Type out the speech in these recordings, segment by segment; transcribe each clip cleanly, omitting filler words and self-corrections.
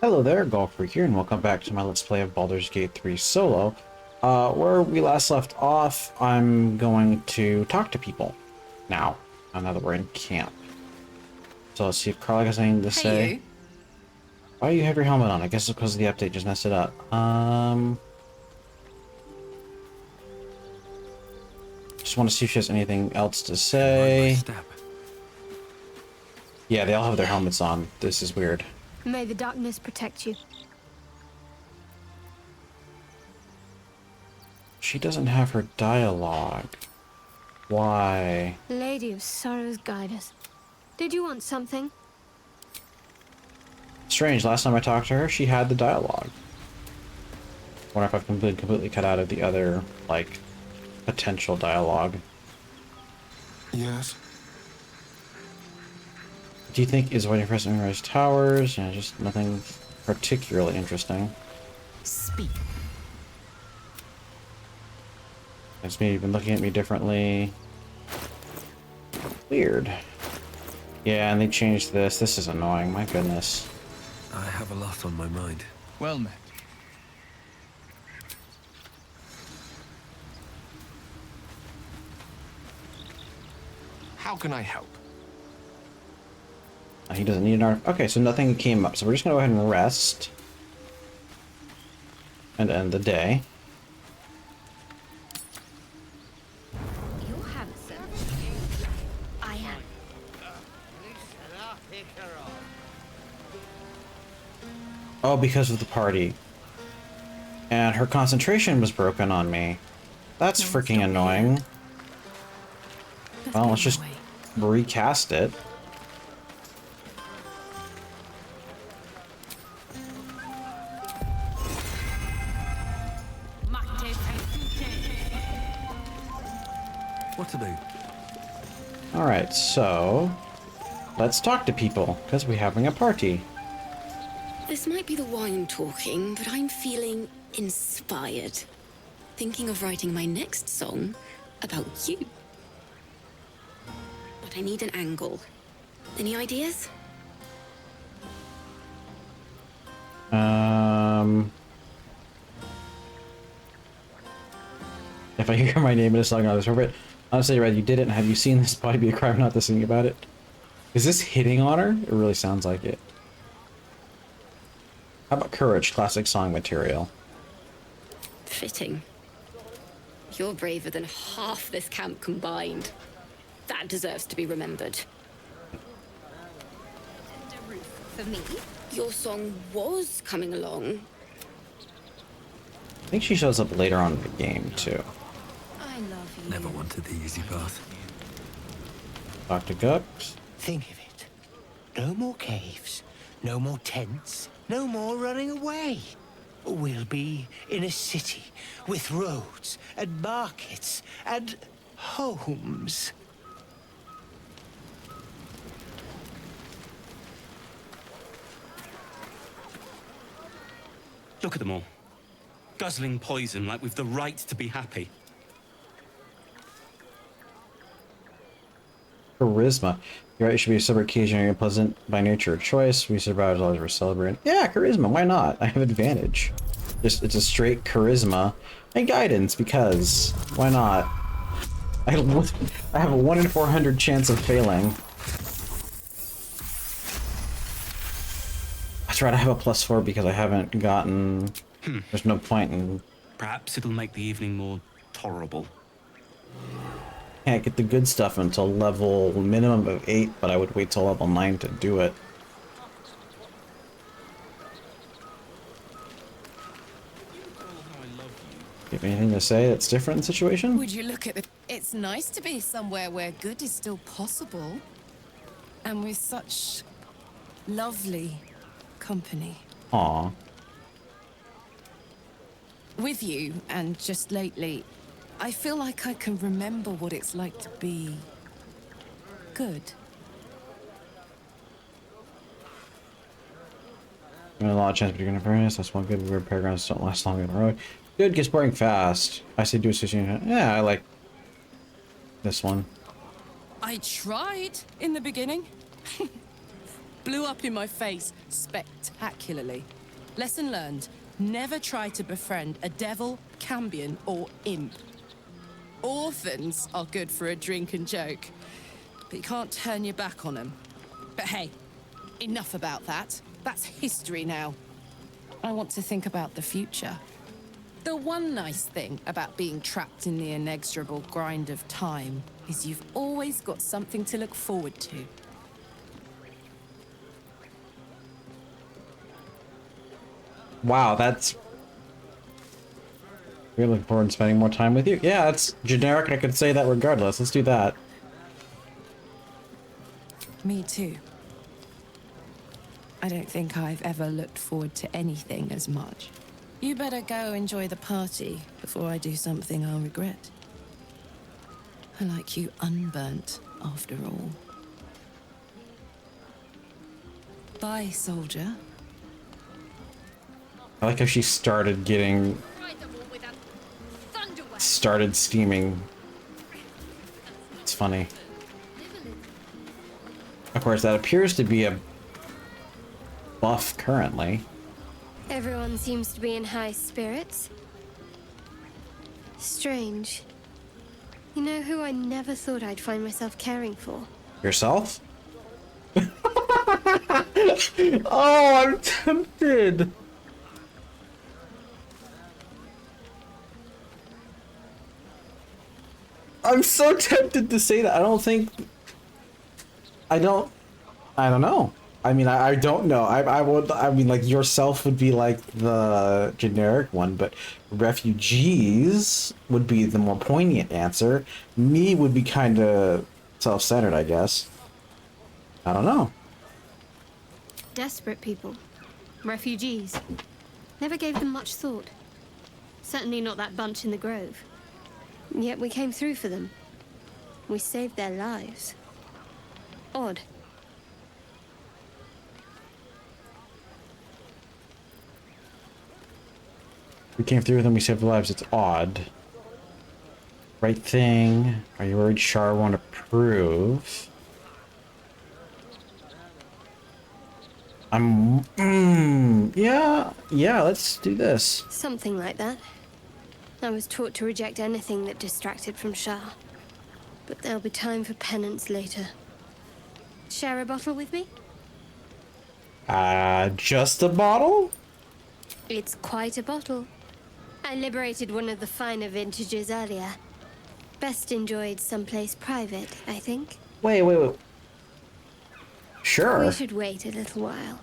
Hello there, Golfreak here, and welcome back to my Let's Play of Baldur's Gate 3 Solo. Where we last left off, I'm going to talk to people now that we're in camp. So let's see if Karlach has anything to say. You. Why do you have your helmet on? I guess it's because the update just messed it up. Just want to see if she has anything else to say. Yeah, they all have their helmets on. This is weird. May the darkness protect you. She doesn't have her dialogue. Why? Lady of Sorrows, guide us. Did you want something? Strange, last time I talked to her, she had the dialogue. Wonder if I've completely cut out of the other, like, potential dialogue. Yes. Do you think is waiting for us to memorize towers? Yeah, just nothing particularly interesting. Speak. It's maybe been looking at me differently. Weird. Yeah, and they changed this. This is annoying, my goodness. I have a lot on my mind. Well met. How can I help? He doesn't need an arm. Okay, so nothing came up. So we're just gonna go ahead and rest. And end the day. You'll have it, sir. I am. Oh, because of the party. And her concentration was broken on me. That's freaking annoying. Well, let's just recast it. What about? Alright, so let's talk to people, because we're having a party. This might be the wine talking, but I'm feeling inspired. Thinking of writing my next song about you. But I need an angle. Any ideas? If I hear my name in a song on this orbit, honestly, Red, you didn't. Have you seen this? Probably be a crime not to sing about it. Is this hitting on her? It really sounds like it. How about Courage, classic song material? Fitting. You're braver than half this camp combined. That deserves to be remembered. For me? Your song was coming along. I think she shows up later on in the game, too. I love you. Never wanted the easy path. Dr. Gux. Think of it. No more caves, no more tents, no more running away. We'll be in a city with roads and markets and homes. Look at them all. Guzzling poison like we've the right to be happy. Charisma. You're right, it should be a separate occasion. You're pleasant by nature or choice. We survived as long as we're celebrating. Yeah, charisma. Why not? I have advantage. Just it's a straight charisma and guidance because why not? I have a 1 in 400 chance of failing. That's right. I have a +4 because I haven't gotten. There's no point in. Perhaps it'll make the evening more tolerable. Can't get the good stuff until level minimum of 8, but I would wait till level 9 to do it. You have anything to say that's different in the situation? Would you look at it? It's nice to be somewhere where good is still possible. And with such lovely company. Aw. With you, and just lately, I feel like I can remember what it's like to be good. A lot of chance, but you're gonna burn this. That's one good. Weird paragraphs don't last long in a row. Good gets boring fast. I say do a situation. Yeah, I like this one. I tried in the beginning. Blew up in my face spectacularly. Lesson learned. Never try to befriend a devil, cambion, or imp. Orphans are good for a drink and joke, but you can't turn your back on them. But hey, enough about that. That's history now. I want to think about the future. The one nice thing about being trapped in the inexorable grind of time is you've always got something to look forward to. Wow, that's... We're looking forward to spending more time with you. Yeah, that's generic, and I could say that regardless. Let's do that. Me too. I don't think I've ever looked forward to anything as much. You better go enjoy the party before I do something I'll regret. I like you unburnt, after all. Bye, soldier. I like how she started getting... started steaming. It's funny. Of course, that appears to be a buff currently. Everyone seems to be in high spirits. Strange. You know who I never thought I'd find myself caring for? Yourself? Oh, I'm tempted. I'm so tempted to say that. I don't know. I mean, I don't know. I mean, like, yourself would be like the generic one, but refugees would be the more poignant answer. Me would be kind of self-centered, I guess. I don't know. Desperate people. Refugees. Never gave them much thought. Certainly not that bunch in the grove. Yet we came through for them. We saved their lives. Odd. We came through with them, we saved lives. It's odd. Right thing. Are you worried Shar won't approve? Yeah, let's do this. Something like that. I was taught to reject anything that distracted from Shar. But there'll be time for penance later. Share a bottle with me? Just a bottle? It's quite a bottle. I liberated one of the finer vintages earlier. Best enjoyed someplace private, I think. Wait. Sure. We should wait a little while.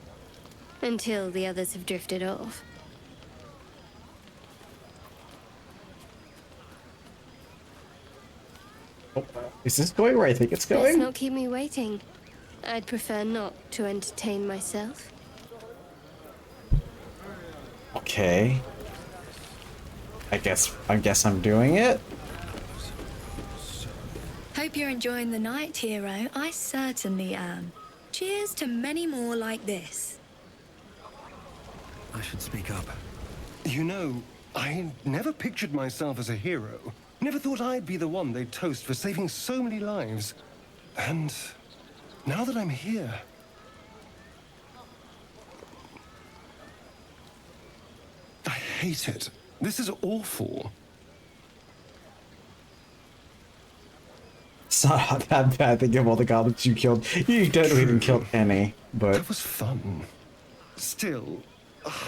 Until the others have drifted off. Is this going where I think it's Let's going? not keep me waiting. I'd prefer not to entertain myself. Okay. I guess I'm doing it. Hope you're enjoying the night, hero. I certainly am. Cheers to many more like this. I should speak up. You know, I never pictured myself as a hero. Never thought I'd be the one they'd toast for saving so many lives. And now that I'm here... I hate it. This is awful. It's not that bad. Think of all the goblins you killed. You don't even kill any, but... That was fun. Still,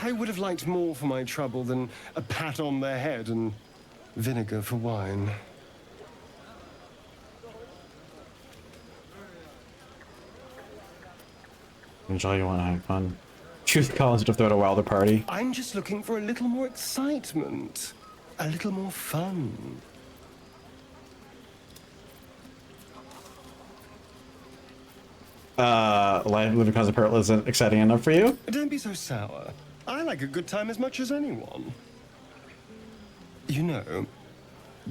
I would have liked more for my trouble than a pat on the head and vinegar for wine. Enjoy, you want to have fun. Truth calls to throw a wilder party. I'm just looking for a little more excitement. A little more fun. Life living cause of peril isn't exciting enough for you? Don't be so sour. I like a good time as much as anyone. You know,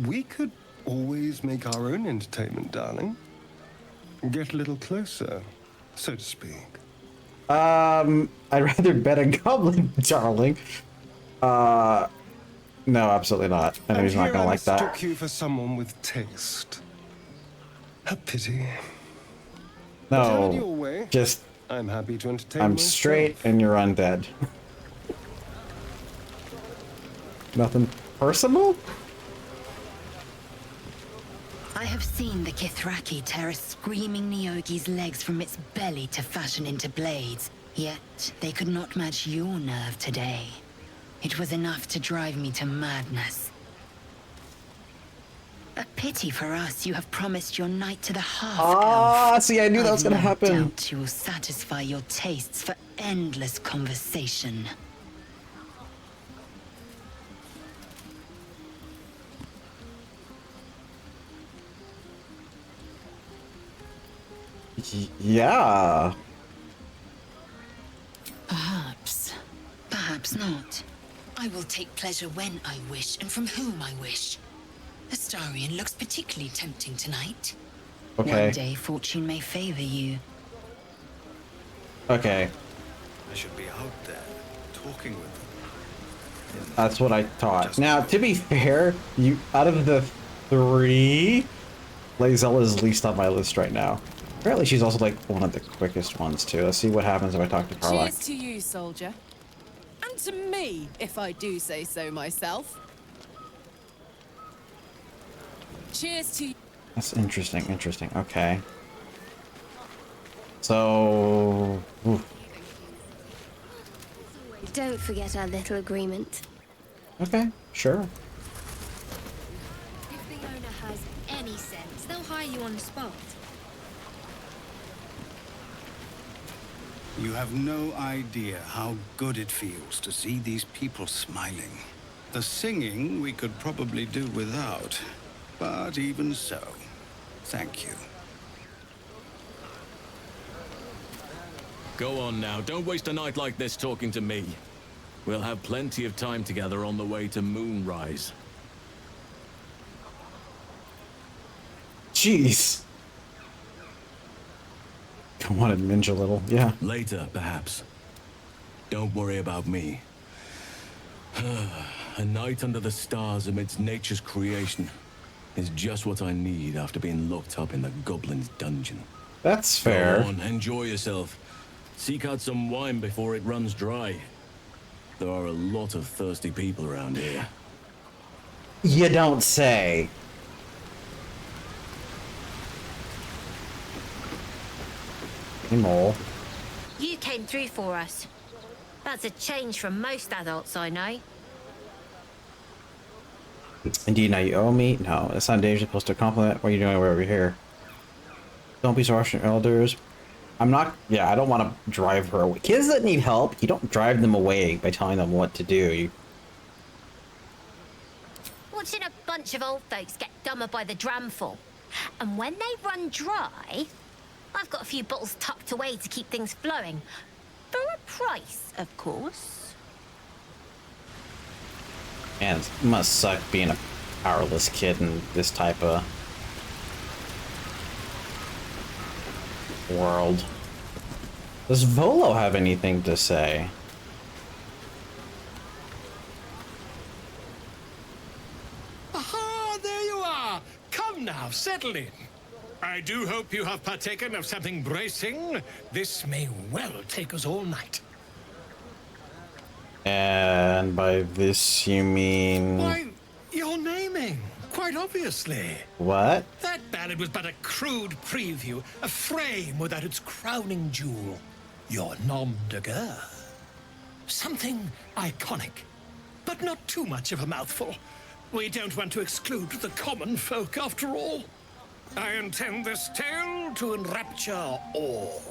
we could always make our own entertainment, darling. Get a little closer, so to speak. I'd rather bet a goblin, darling. No, absolutely not. I know he's not gonna like that. I mistook you for someone with taste. A pity. But have it your No, way. just I'm happy to entertain I'm myself. straight and you're undead. Nothing personal? I have seen the Githyanki tear a screaming Neogi's legs from its belly to fashion into blades. Yet, they could not match your nerve today. It was enough to drive me to madness. A pity for us you have promised your knight to the half-elf. Ah, see, I knew that was gonna happen. I doubt you will satisfy your tastes for endless conversation. Yeah. Perhaps. Perhaps not. I will take pleasure when I wish and from whom I wish. Astarion looks particularly tempting tonight. Okay. One day fortune may favor you. Okay. I should be out there, talking with them. That's what I thought. Now, to be fair, you out of the 3, Lae'Zel is least on my list right now. Apparently, she's also like one of the quickest ones too. Let's see what happens if I talk to Karlach. Cheers to you, soldier. And to me, if I do say so myself. Cheers to you. That's interesting, interesting. Okay. So... oof. Don't forget our little agreement. Okay, sure. If the owner has any sense, they'll hire you on the spot. You have no idea how good it feels to see these people smiling. The singing we could probably do without, but even so, thank you. Go on now, don't waste a night like this talking to me. We'll have plenty of time together on the way to Moonrise. Jeez. I want to ninja a little, yeah. Later, perhaps. Don't worry about me. A night under the stars amidst nature's creation is just what I need after being locked up in the goblin's dungeon. That's fair. Go on, enjoy yourself. Seek out some wine before it runs dry. There are a lot of thirsty people around here. You don't say. Hey, Mole. You came through for us. That's a change from most adults I know. Indeed, now you owe me? No, it's not dangerous. Supposed to compliment. What are you doing over here? Don't be so harsh on elders. I'm not... yeah, I don't want to drive her away. Kids that need help, you don't drive them away by telling them what to do. You... Watching a bunch of old folks get dumber by the dramful. And when they run dry, I've got a few bottles tucked away to keep things flowing. For a price, of course. Man, it must suck being a powerless kid in this type of world. Does Volo have anything to say? Aha, there you are. Come now, settle in. I do hope you have partaken of something bracing. This may well take us all night. And by this you mean... Why, you're naming, quite obviously. What? That ballad was but a crude preview, a frame without its crowning jewel. Your nom de guerre. Something iconic, but not too much of a mouthful. We don't want to exclude the common folk after all. I intend this tale to enrapture all.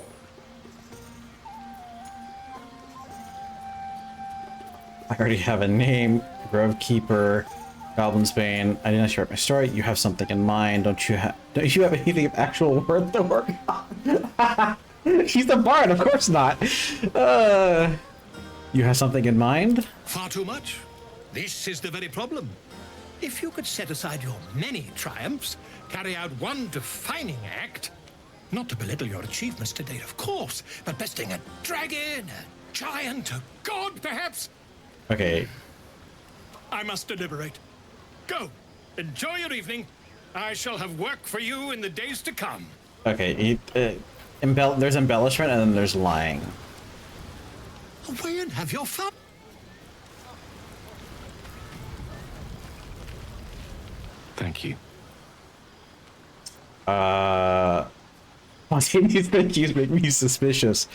I already have a name. Grove Keeper, Goblin's Bane. I didn't share my story. You have something in mind, don't you have anything of actual worth to work on? She's the bard, of course not. You have something in mind? Far too much. This is the very problem. If you could set aside your many triumphs, carry out one defining act, not to belittle your achievements to date, of course, but besting a dragon, a giant, a god, perhaps. Okay. I must deliberate. Go. Enjoy your evening. I shall have work for you in the days to come. Okay, there's embellishment and then there's lying. Away and have your fun. Thank you. Spontaneous thank yous make me suspicious.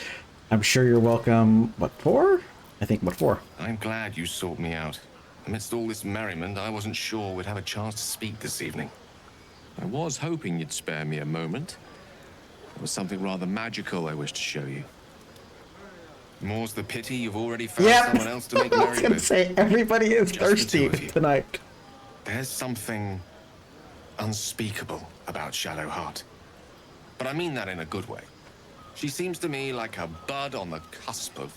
I'm sure you're welcome. What for? I think what for? I'm glad you sought me out. Amidst all this merriment, I wasn't sure we'd have a chance to speak this evening. I was hoping you'd spare me a moment. There was something rather magical I wished to show you. More's the pity you've already found someone else to make I was merry gonna with. say, everybody is thirsty tonight. There's something unspeakable about Shadowheart. But I mean that in a good way. She seems to me like a bud on the cusp of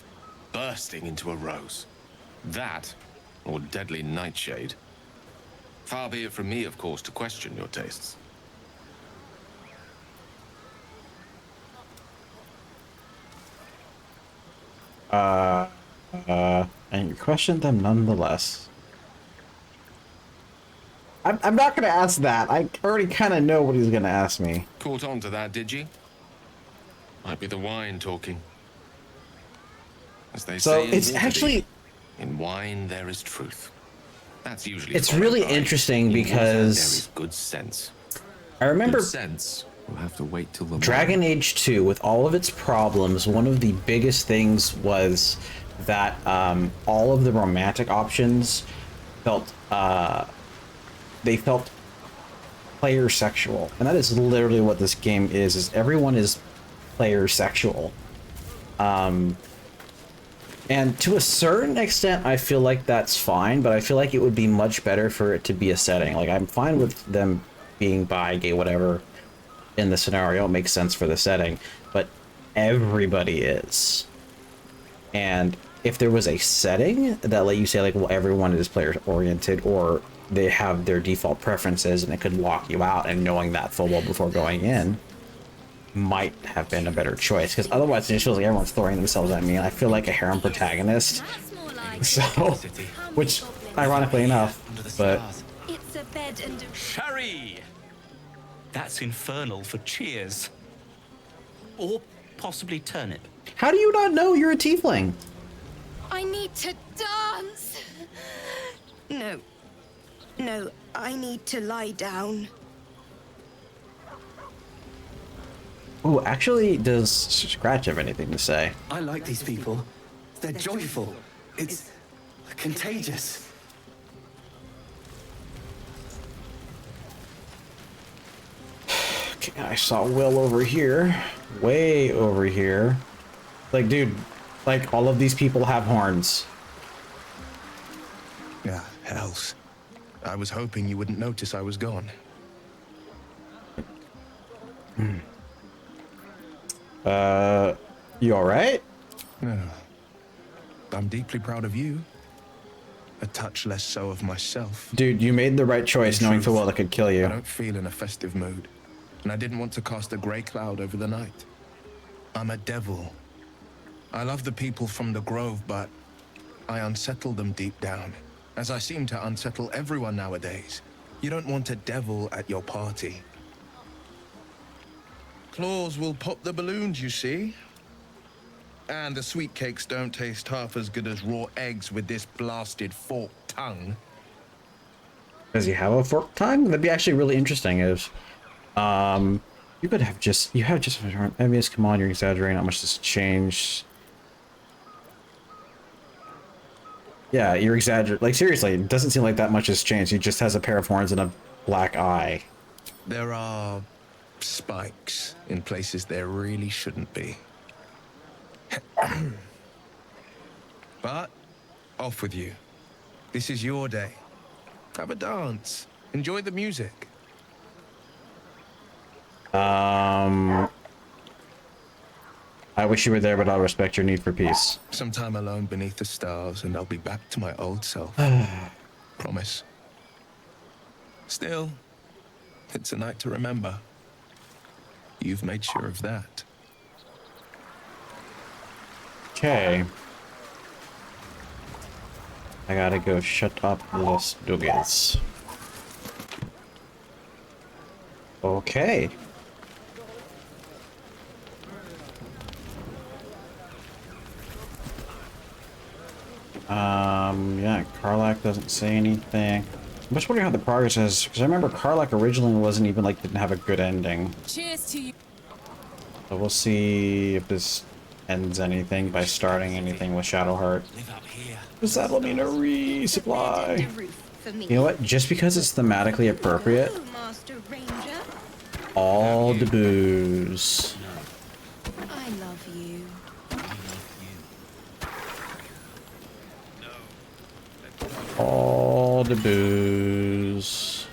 bursting into a rose. That, or deadly nightshade. Far be it from me, of course, to question your tastes. And you question them nonetheless. I'm not gonna ask that. I already kind of know what he's gonna ask me. Caught on to that, did you? Might be the wine talking. As they So say in it's Waterdeep, actually, in wine there is truth. That's usually it's followed really by, interesting in water there because is good sense. I remember Good sense. We'll have to wait till the Dragon Age 2, with all of its problems, one of the biggest things was that all of the romantic options felt they felt player sexual, and that is literally what this game is everyone is player sexual. And to a certain extent I feel like that's fine, but I feel like it would be much better for it to be a setting. Like, I'm fine with them being bi, gay, whatever in the scenario. It makes sense for the setting, but everybody is. And if there was a setting that let you say, like, well, everyone is player oriented, or they have their default preferences and it could lock you out, and knowing that full well before going in might have been a better choice, because otherwise it just feels like everyone's throwing themselves at me and I feel like a harem protagonist. So, which ironically enough, but It's a bed and a Sherry! That's infernal for cheers. Or possibly turnip. how do you not know you're a tiefling? I need to dance. No. No, I need to lie down. Ooh, actually, does Scratch have anything to say? I like these people. They're joyful. It's contagious. Okay, I saw Will over here. Way over here. Like, dude, like, all of these people have horns. Yeah, hells. I was hoping you wouldn't notice I was gone. You alright? No. I'm deeply proud of you. A touch less so of myself. Dude, you made the right choice knowing full well it could kill you. I don't feel in a festive mood, and I didn't want to cast a grey cloud over the night. I'm a devil. I love the people from the Grove, but I unsettle them deep down, as I seem to unsettle everyone nowadays. You don't want a devil at your party. Claws will pop the balloons, you see. And the sweet cakes don't taste half as good as raw eggs with this blasted forked tongue. Does he have a forked tongue? That'd be actually really interesting if, you could have just, enemies, come on, you're exaggerating, not much has changed. Yeah, you're exaggerating, like, seriously, it doesn't seem like that much has changed. He just has a pair of horns and a black eye. There are spikes in places there really shouldn't be. But, off with you. This is your day. Have a dance. Enjoy the music. I wish you were there, but I'll respect your need for peace. Some time alone beneath the stars, and I'll be back to my old self. Promise. Still, it's a night to remember. You've made sure of that. Okay. I gotta go shut up Los Dugas. Okay. Yeah, Karlach doesn't say anything. I'm just wondering how the progress is, because I remember Karlach originally wasn't even like, didn't have a good ending. Cheers to you. So we'll see if this ends anything by starting anything with Shadowheart. Because that'll mean a resupply. You know what? Just because it's thematically appropriate, all the booze. I love you. All the booze.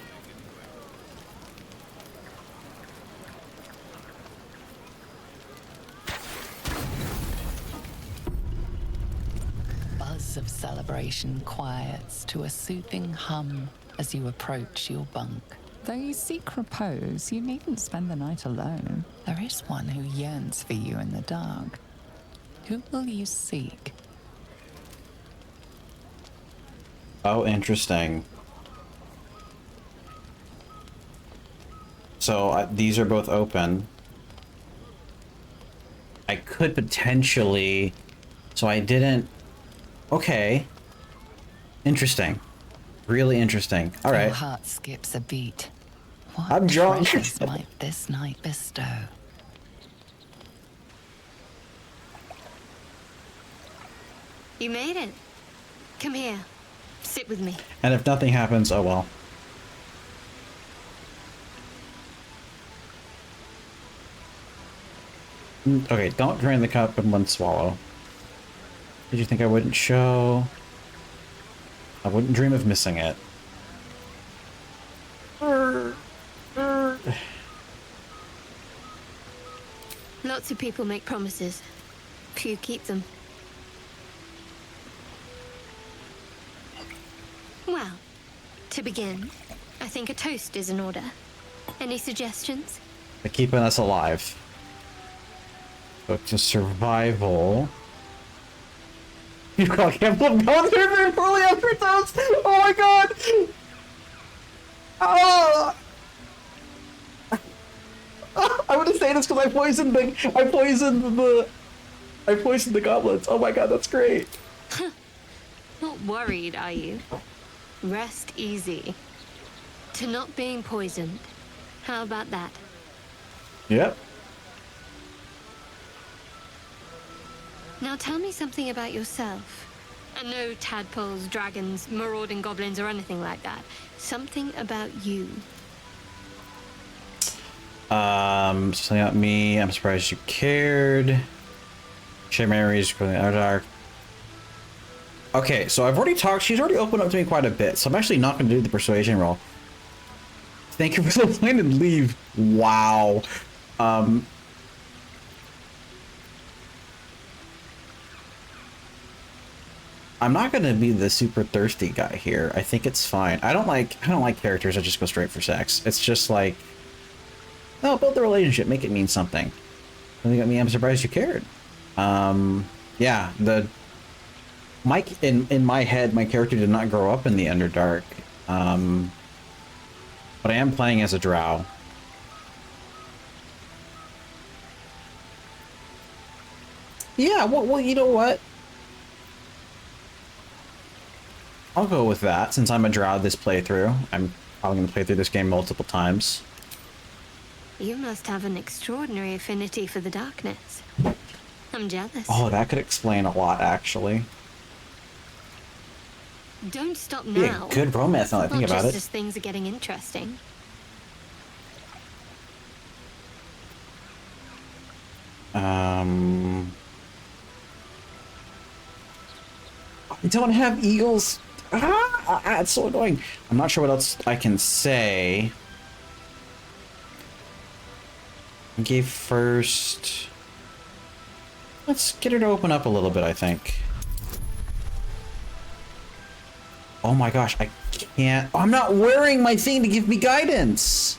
Buzz of celebration quiets to a soothing hum as you approach your bunk. Though you seek repose, you needn't spend the night alone. There is one who yearns for you in the dark. Who will you seek? Oh, interesting. So these are both open. I could potentially... So I didn't... Okay. Interesting. Really interesting. All right. Your heart skips a beat. What I'm drunk. treasures might this night bestow? You made it. Come here. Sit with me. And if nothing happens, oh well. Okay, don't drain the cup in one swallow. Did you think I wouldn't show? I wouldn't dream of missing it. Lots of people make promises. Few keep them. Well, to begin, I think a toast is in order. Any suggestions? They're keeping us alive. So to survival. You can't believe going through very poorly after toast. Oh my god! Oh! I want to say this because I poisoned the goblets. Oh my god, that's great. Not worried, are you? Rest easy. To not being poisoned. How about that? Yep. Now tell me something about yourself. And no tadpoles, dragons, marauding goblins, or anything like that. Something about you. Something about me. I'm surprised you cared. Share memories from the Underdark. Okay, so I've already talked. She's already opened up to me quite a bit, so I'm actually not going to do the persuasion roll. Thank you for the plan and leave. Wow. I'm not going to be the super thirsty guy here. I think it's fine. I don't like characters that just go straight for sex. It's just like, no, build the relationship, make it mean something. Something about me, I'm surprised you cared. Yeah, in my head, my character did not grow up in the Underdark. But I am playing as a drow. Yeah, well, you know what? I'll go with that, since I'm a drow this playthrough. I'm probably going to play through this game multiple times. You must have an extraordinary affinity for the darkness. I'm jealous. Oh, that could explain a lot, actually. Don't stop Be now. a good romance now that I think about Not it. just as things are getting interesting. I don't have eagles. It's so annoying. I'm not sure what else I can say. Okay, first, let's get her to open up a little bit, I think. Oh my gosh, I can't. I'm not wearing my thing to give me guidance.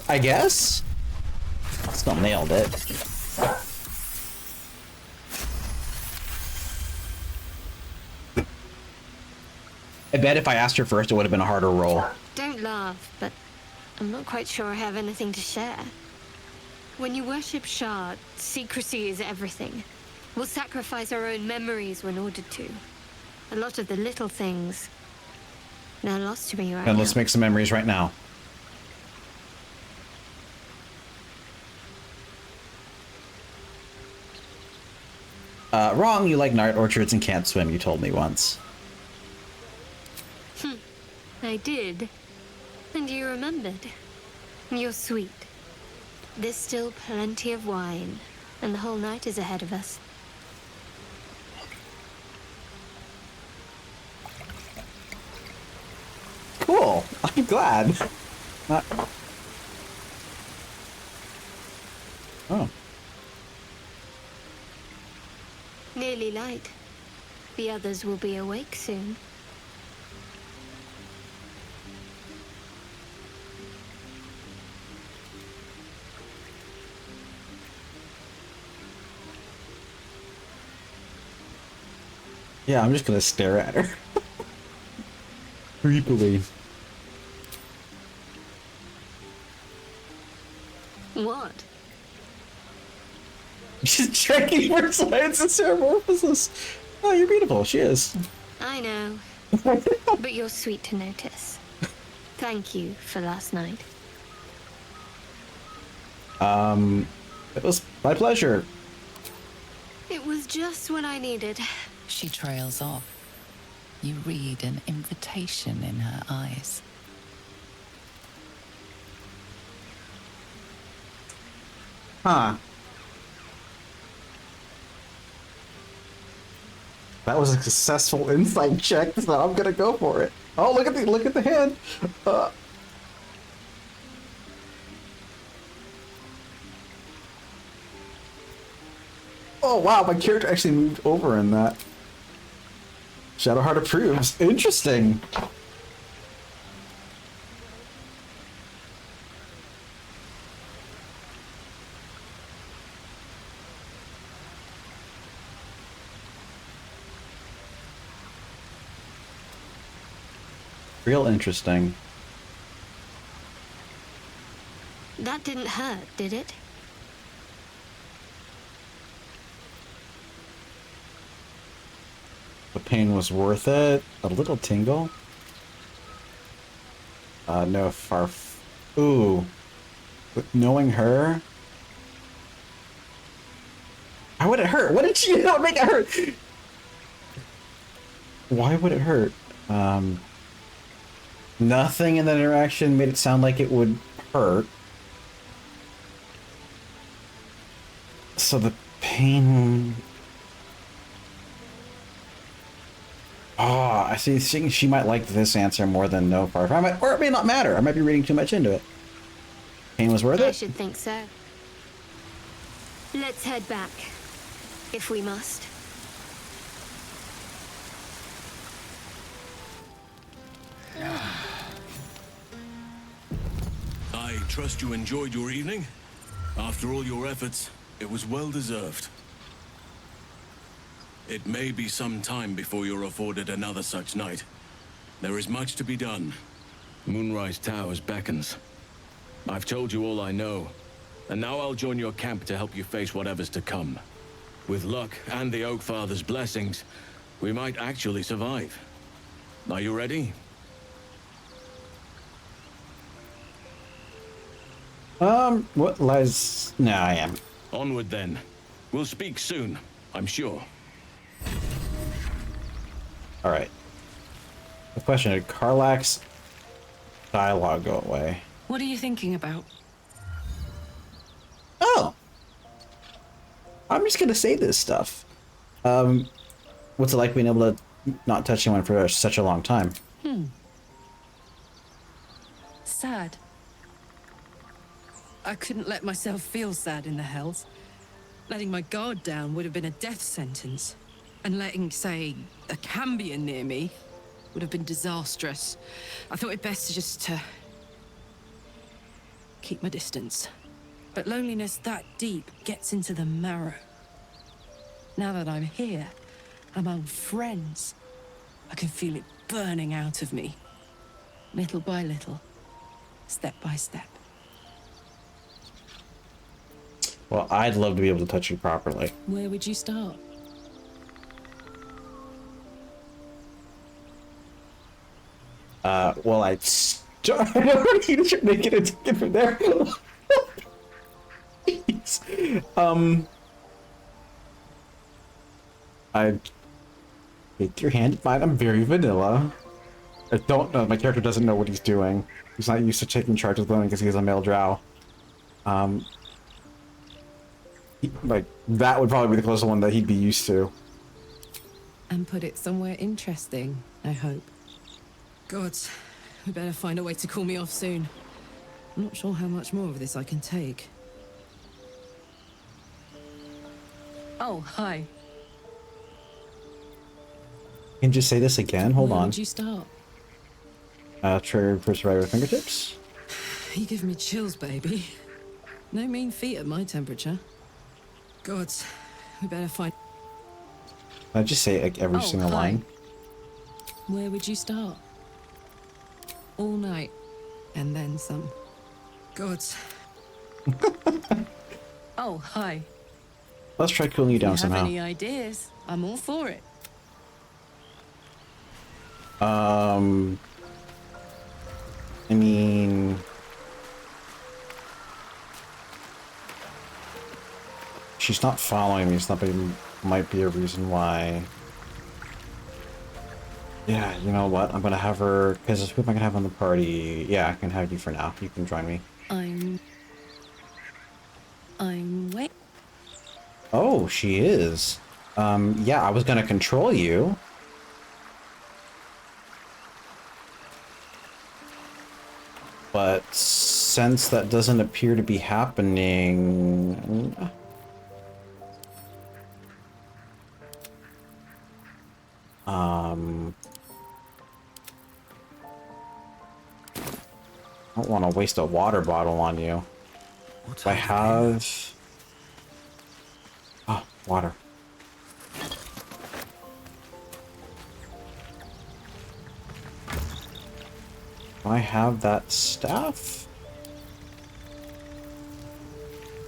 I guess? Still nailed it. I bet if I asked her first, it would have been a harder roll. Don't laugh, but I'm not quite sure I have anything to share. When you worship Shard, secrecy is everything. We'll sacrifice our own memories when ordered to. A lot of the little things, they're lost to me right now. And let's make some memories right now. Wrong, you like night orchards and can't swim, you told me once. I did. And you remembered. You're sweet. There's still plenty of wine, and the whole night is ahead of us. Cool. I'm glad. Oh. Nearly light. The others will be awake soon. Yeah, I'm just gonna stare at her. Creepily. What? She's checking for science and metamorphosis. Oh, you're beautiful. She is. I know. But you're sweet to notice. Thank you for last night. It was my pleasure. It was just what I needed. She trails off. You read an invitation in her eyes. Huh. That was a successful insight check, so I'm gonna go for it. Oh, look at the hand. Oh wow, my character actually moved over in that. Shadowheart approves. Interesting. Real interesting. That didn't hurt, did it? The pain was worth it. A little tingle. No far. Ooh. With knowing her. Why would it hurt? What did she do to make it hurt? Why would it hurt? Nothing in that interaction made it sound like it would hurt. So the pain. Oh, I see. She might like this answer more than no far. Or it may not matter. I might be reading too much into it. Pain was worth it? I should think so. Let's head back, if we must. I trust you enjoyed your evening. After all your efforts, it was well deserved. It may be some time before you're afforded another such night. There is much to be done. Moonrise Towers beckons. I've told you all I know, and now I'll join your camp to help you face whatever's to come. With luck and the Oak Father's blessings, we might actually survive. Are you ready? What lies... No, I am. Onward then. We'll speak soon, I'm sure. Alright. The question, did Karlach's dialogue go away? What are you thinking about? Oh! I'm just gonna say this stuff. What's it like being able to not touch anyone for such a long time? Sad. I couldn't let myself feel sad in the Hells. Letting my guard down would have been a death sentence. And letting, say, a Cambion near me would have been disastrous. I thought it best to just keep my distance. But loneliness that deep gets into the marrow. Now that I'm here, among friends, I can feel it burning out of me. Little by little, step by step. Well, I'd love to be able to touch you properly. Where would you start? Well, I already should make it a ticket from there. Jeez. I take your hand. Fine, I'm very vanilla. I don't know. My character doesn't know what he's doing. He's not used to taking charge of the women because he's a male drow. Like, that would probably be the closest one that he'd be used to. And put it somewhere interesting, I hope. Gods, we better find a way to cool me off soon. I'm not sure how much more of this I can take. Oh, hi. You can just say this again? Hold Where on. would you start? Trigger first right with fingertips. You give me chills, baby. No mean feat at my temperature. Gods, we better find... I just say like every single hi. line. Where would you start? All night, and then some. Gods. Oh, hi. Let's try cooling you down If you have somehow. any ideas, I'm all for it. I mean... She's not following me, so that might be a reason why. Yeah, you know what? I'm gonna have her, because who am I gonna have on the party? Yeah, I can have you for now. You can join me. I'm wait. Oh, she is. Yeah, I was gonna control you. But since that doesn't appear to be happening... I don't want to waste a water bottle on you. If I have... Oh, water. Do I have that staff?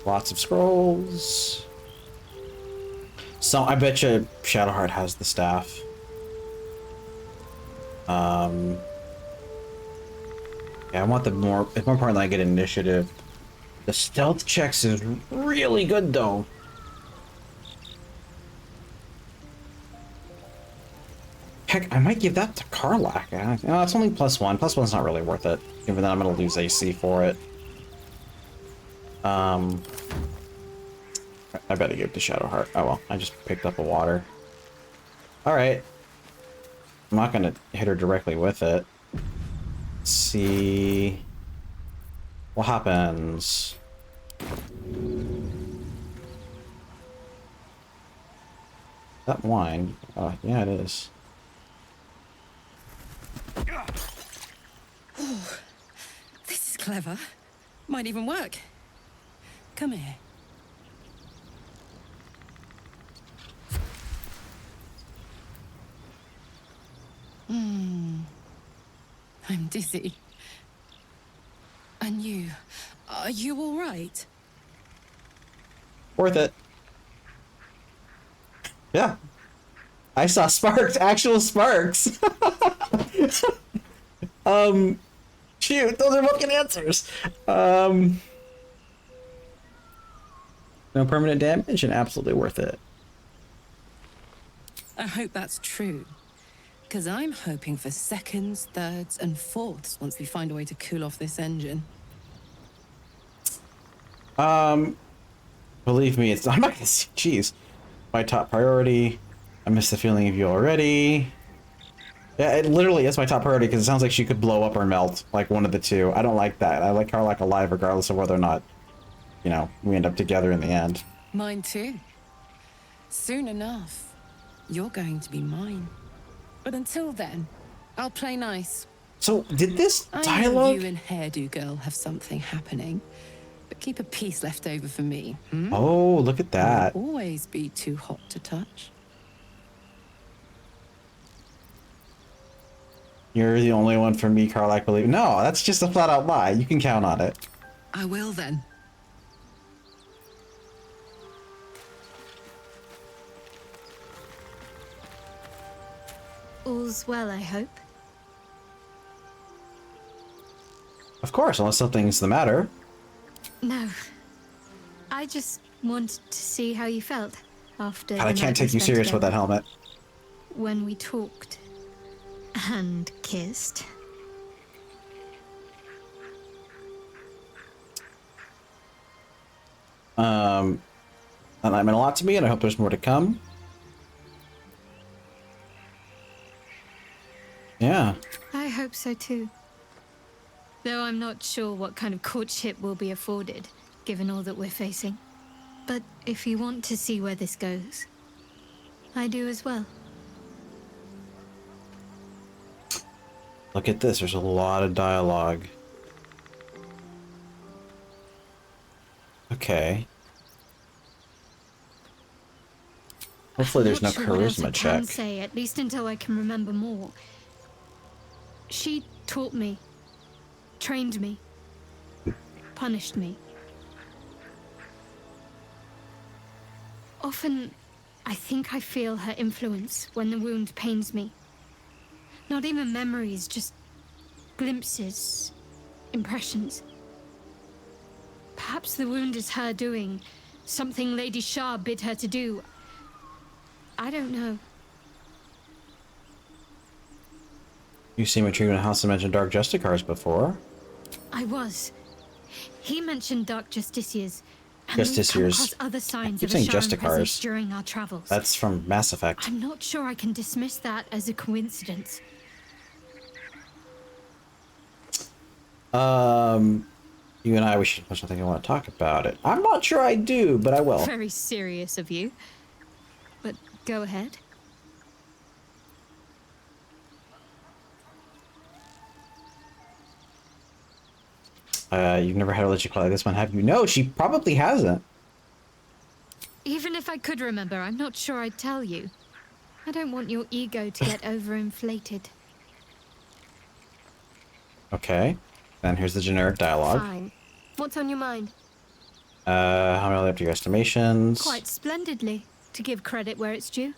Lots of scrolls. So I bet you Shadowheart has the staff. Yeah, I want the more. It's more important that I get initiative. The stealth checks is really good though. Heck, I might give that to Karlach. No, it's only +1. +1's not really worth it, given that I'm gonna lose AC for it. I better give it to Shadowheart. Oh well, I just picked up a water. Alright. I'm not gonna hit her directly with it. Let's see what happens. That wine? Oh, yeah, it is. Oh, this is clever. Might even work. Come here. I'm dizzy. And you? Are you all right? Worth it. Yeah. I saw sparks, actual sparks. Shoot, those are both good answers. No permanent damage and absolutely worth it. I hope that's true. Because I'm hoping for seconds, thirds, and fourths once we find a way to cool off this engine. Believe me, I'm not gonna see. Jeez, my top priority. I miss the feeling of you already. Yeah, it literally is my top priority because it sounds like she could blow up or melt, like one of the two. I don't like that. I like Karlach alive regardless of whether or not, you know, we end up together in the end. Mine too. Soon enough, you're going to be mine. But until then, I'll play nice. So, did this I dialogue... know you and Hairdo Girl have something happening, but keep a piece left over for me. Oh, look at that. I'll always be too hot to touch. You're the only one for me, Karlach, believe. No, that's just a flat-out lie. You can count on it. I will then. All's well, I hope. Of course, unless something's the matter. No. I just wanted to see how you felt after. God, I can't take you serious with that helmet. When we talked and kissed. And that meant a lot to me, and I hope there's more to come. Yeah. I hope so too. Though I'm not sure what kind of courtship will be afforded, given all that we're facing. But if you want to see where this goes, I do as well. Look at this, there's a lot of dialogue. Okay. Hopefully there's no charisma check. I can say, at least until I can remember more. She taught me, trained me, punished me. Often, I think I feel her influence when the wound pains me. Not even memories, just glimpses, impressions. Perhaps the wound is her doing, something Lady Shah bid her to do. I don't know. You seem intrigued in House to mention Dark Justicars before. I was. He mentioned Dark Justiciars. And Justiciars. other signs I of keep saying a Sharon presence Justicars. during our travels. That's from Mass Effect. I'm not sure I can dismiss that as a coincidence. You and I, we should push something I want to talk about it. I'm not sure I do, but I will. Very serious of you. But go ahead. You've never had a relationship like this one, have you? No, she probably hasn't. Even if I could remember, I'm not sure I'd tell you. I don't want your ego to get overinflated. Okay. Then here's the generic dialogue. Fine. What's on your mind? How many up to your estimations? Quite splendidly, to give credit where it's due.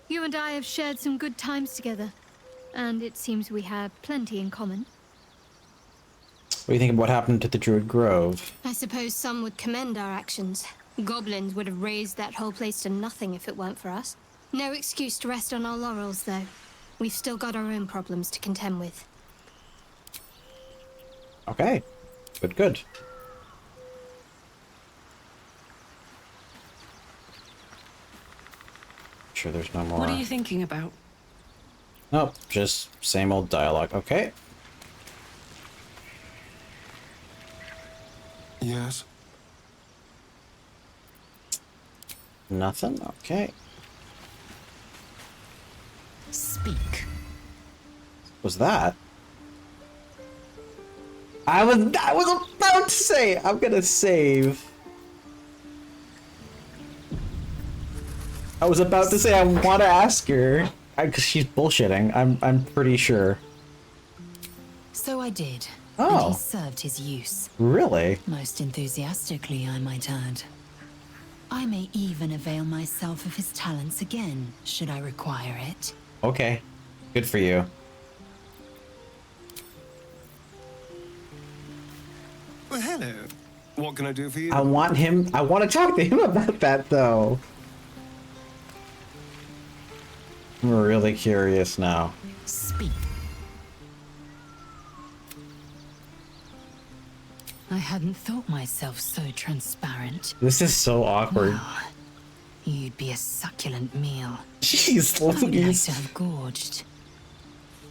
You and I have shared some good times together, and it seems we have plenty in common. What do you think of what happened to the Druid Grove? I suppose some would commend our actions. Goblins would have razed that whole place to nothing if it weren't for us. No excuse to rest on our laurels, though. We've still got our own problems to contend with. Okay. Good, good. Sure there's no more. What are you thinking about? Nope, just same old dialogue. Okay. Yes. Nothing? Okay. Speak. Was that? I was about to say, I'm gonna save. I was about to say I want to ask her, cause she's bullshitting. I'm pretty sure. So I did. Oh. And he served his use. Really? Most enthusiastically, I might add. I may even avail myself of his talents again, should I require it. Okay. Good for you. Well, hello. What can I do for you? I want to talk to him about that though. I'm really curious now. Speak. I hadn't thought myself so transparent. This is so awkward. Well, you'd be a succulent meal. Jeez, I'd like Louise. to have gorged.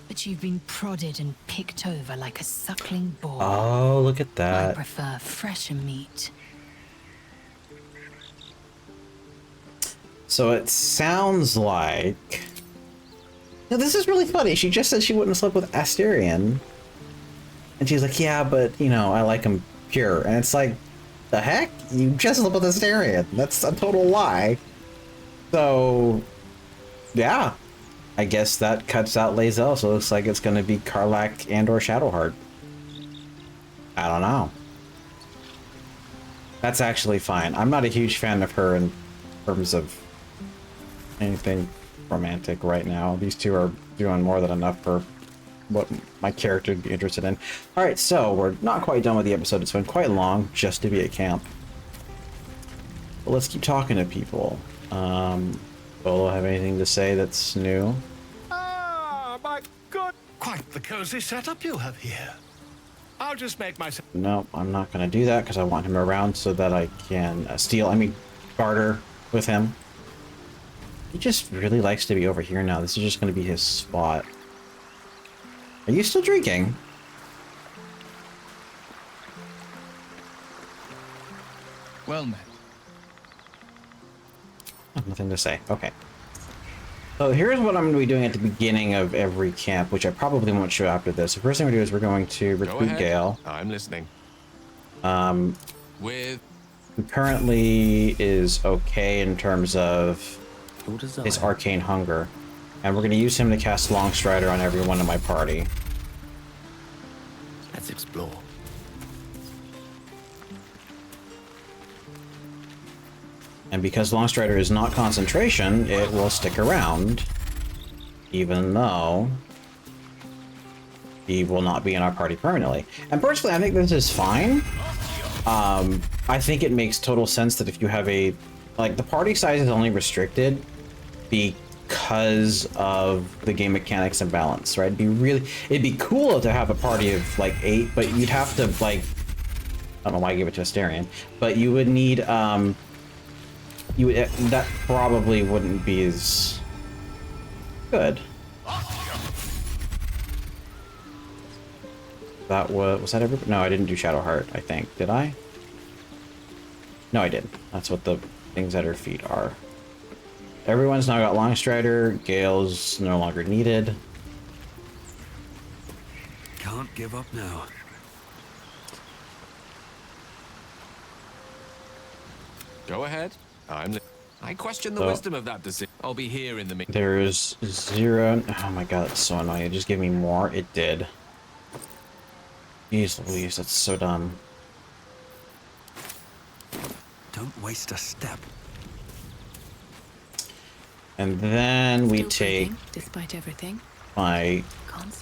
But you've been prodded and picked over like a suckling boar. Oh, look at I that. prefer fresher meat. So it sounds like... Now, this is really funny. She just said she wouldn't sleep with Asterion. And she's like, yeah, but, you know, I like him pure. And it's like, the heck? You just slept with Asterion. That's a total lie. So, yeah. I guess that cuts out Lae'Zel, so it looks like it's going to be Karlach and or Shadowheart. I don't know. That's actually fine. I'm not a huge fan of her in terms of anything romantic right now. These two are doing more than enough for what my character would be interested in. All right, so we're not quite done with the episode. It's been quite long just to be at camp. But let's keep talking to people. Bolo, have anything to say that's new? Ah, my God! Quite the cozy setup you have here. I'll just make myself... No, I'm not going to do that because I want him around so that I can barter with him. He just really likes to be over here now. This is just going to be his spot. Are you still drinking? Well met. Nothing to say. Okay. So here's what I'm going to be doing at the beginning of every camp, which I probably won't show after this. The first thing we do is we're going to recruit Gale. I'm listening. Who currently is okay in terms of his arcane hunger. And we're going to use him to cast Longstrider on everyone in my party. Let's explore. And because Longstrider is not concentration, it will stick around, even though he will not be in our party permanently. And personally, I think this is fine. I think it makes total sense that if you have the party size is only restricted because of the game mechanics and balance, right? It'd be cool to have a party of like 8, but you'd have to I don't know why I gave it to Astarion, but you would need that probably wouldn't be as good. That was that everybody? No, I didn't do Shadowheart, I think. Did I? No, I did. That's what the things at her feet are. Everyone's now got Longstrider. Gale's no longer needed. Can't give up now. Go ahead. I question the wisdom of that decision. I'll be here in the meantime. There's 0. Oh my god, that's so annoying. It just gave me more. It did. Jeez Louise, that's so dumb. Don't waste a step. And then we take despite everything. my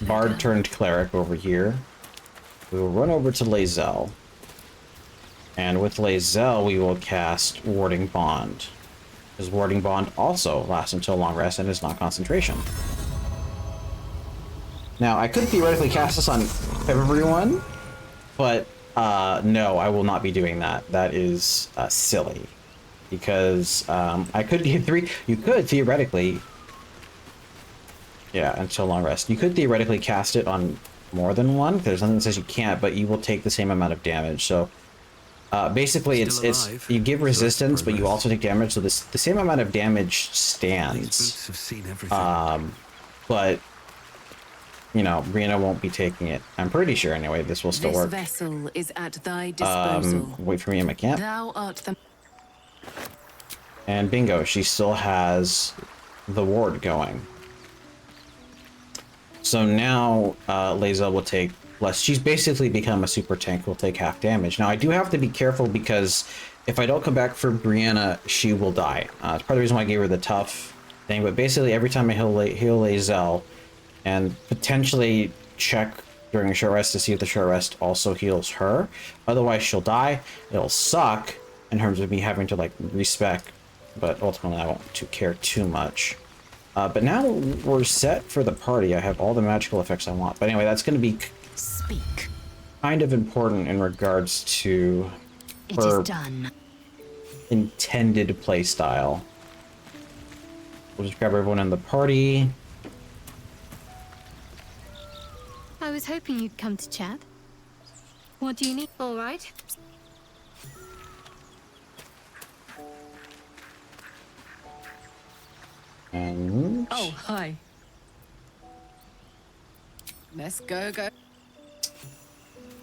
Bard turned Cleric over here. We will run over to Lae'Zel. And with Lae'Zel, we will cast Warding Bond. Because Warding Bond also lasts until long rest and is not concentration. Now, I could theoretically cast this on everyone, but no, I will not be doing that. That is silly. Because I could do 3. You could theoretically... Yeah, until long rest. You could theoretically cast it on more than one. There's nothing that says you can't, but you will take the same amount of damage. So basically, it's you give resistance, but you also take damage. So the same amount of damage stands. But you know, Rena won't be taking it. I'm pretty sure anyway. This will still work. This vessel is at thy disposal. Wait for me in my camp. Thou art the... And bingo, she still has the ward going. So now Lae'Zel will take less. She's basically become a super tank, will take half damage. Now I do have to be careful because if I don't come back for Brianna, she will die. It's part of the reason why I gave her the tough thing, but basically every time I heal Lae'Zel and potentially check during a short rest to see if the short rest also heals her. Otherwise she'll die. It'll suck in terms of me having to like respec, but ultimately I won't care too much. But now we're set for the party. I have all the magical effects I want. But anyway, that's going to be kind of important in regards to her intended play style. We'll just grab everyone in the party. I was hoping you'd come to chat. What do you need? All right. And... Oh, hi. Let's go.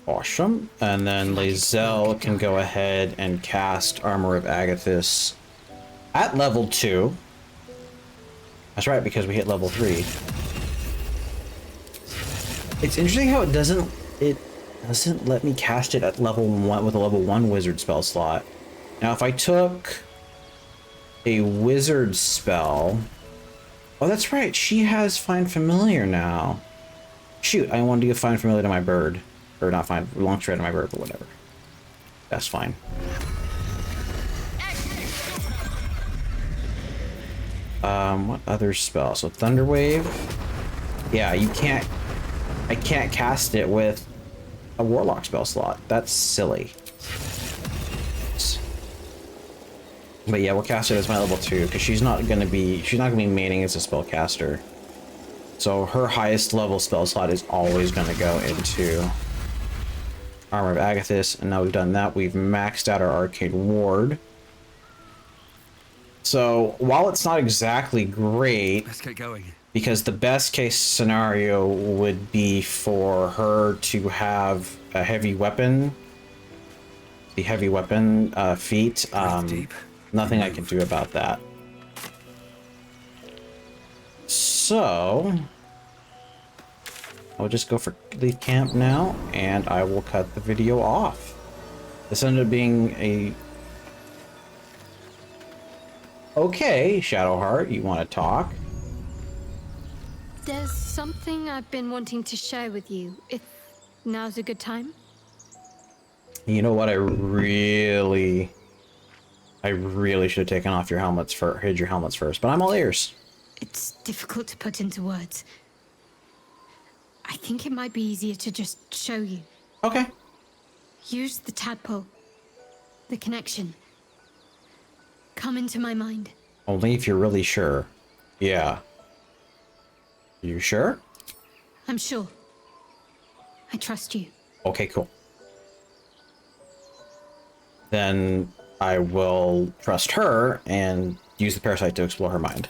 Awesome. And then Lae'Zel can go ahead and cast Armor of Agathis at level 2. That's right, because we hit level 3. It's interesting how it doesn't let me cast it at level 1 with a level 1 wizard spell slot. Now if I took a wizard spell... Oh, that's right, she has Find Familiar now. Shoot, I wanted to find familiar to my bird. Or not find long straight to my bird, but whatever. That's fine. What other spell? So Thunderwave. Yeah, you can't. I can't cast it with a Warlock spell slot. That's silly. But yeah, we'll cast it as my level 2 because she's not gonna be maining as a spellcaster. So her highest level spell slot is always gonna go into Armor of Agathis, and now we've done that, we've maxed out our Arcane Ward. So while it's not exactly great, Let's get going. because the best case scenario would be for her to have a heavy weapon, the heavy weapon feat. Nothing I can do about that. So I'll just go for leave camp now, and I will cut the video off. This ended up being a okay. Shadowheart, you want to talk? There's something I've been wanting to share with you, if now's a good time. You know what? I really should have taken off your helmets hid your helmets first, but I'm all ears. It's difficult to put into words. I think it might be easier to just show you. Okay. Use the tadpole. The connection. Come into my mind. Only if you're really sure. Yeah. You sure? I'm sure. I trust you. Okay, cool. Then I will trust her and use the parasite to explore her mind.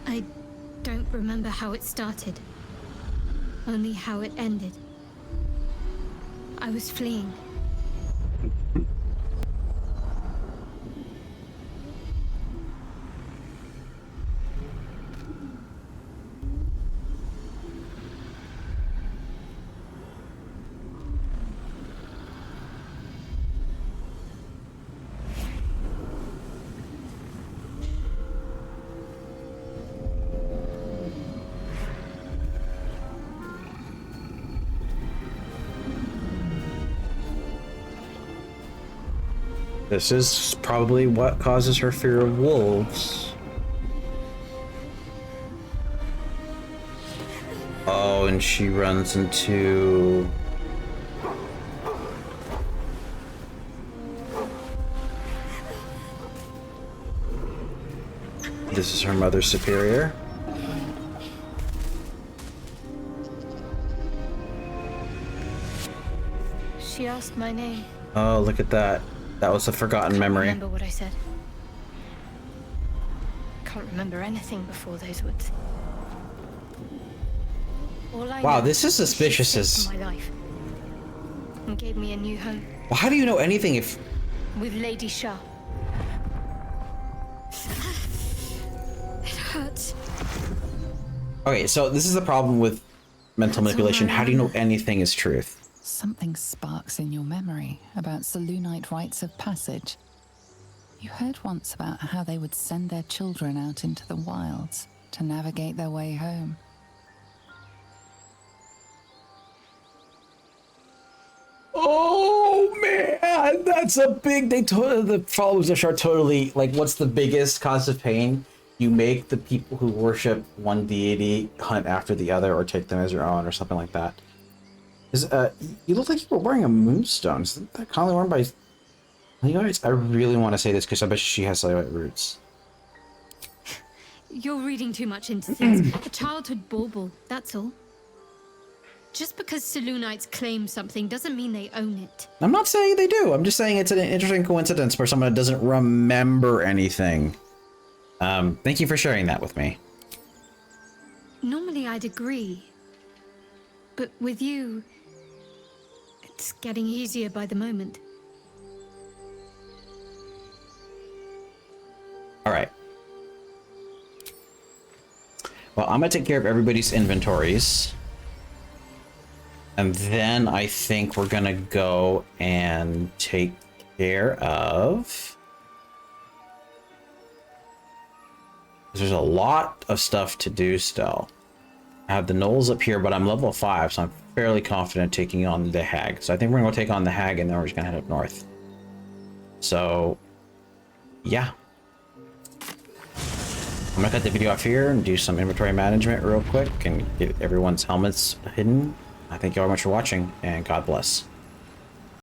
I don't remember how it started. Only how it ended. I was fleeing. This is probably what causes her fear of wolves. Oh, and she runs into... This is her mother superior. She asked my name. Oh, look at that. That was a forgotten memory. Remember what I said? Can't remember anything before those words. All I Wow, know this is suspicious she as... saved my life and gave me a new home Well, how do you know anything if... with Lady Shah. It hurts. Okay, so this is the problem with mental manipulation. How do you know anything is truth? Something sparks in your memory about Selûnite rites of passage. You heard once about how they would send their children out into the wilds to navigate their way home. Oh man, that's a big... the followers of Shar totally... Like, what's the biggest cause of pain? You make the people who worship one deity hunt after the other or take them as your own or something like that. You look like you were wearing a moonstone. Isn't that commonly worn by Leoites? I really want to say this because I bet she has Leoite roots. You're reading too much into things. A childhood bauble, that's all. Just because Selûnites claim something doesn't mean they own it. I'm not saying they do. I'm just saying it's an interesting coincidence for someone that doesn't remember anything. Thank you for sharing that with me. Normally I'd agree. But with you, it's getting easier by the moment. All right. Well, I'm gonna take care of everybody's inventories. And then I think we're gonna go and take care of... There's a lot of stuff to do still. I have the gnolls up here, but I'm level 5, so I'm fairly confident taking on the hag. So I think we're gonna go take on the hag, and then we're just gonna head up north. So, yeah. I'm gonna cut the video off here and do some inventory management real quick and get everyone's helmets hidden. I thank you all very much for watching, and God bless.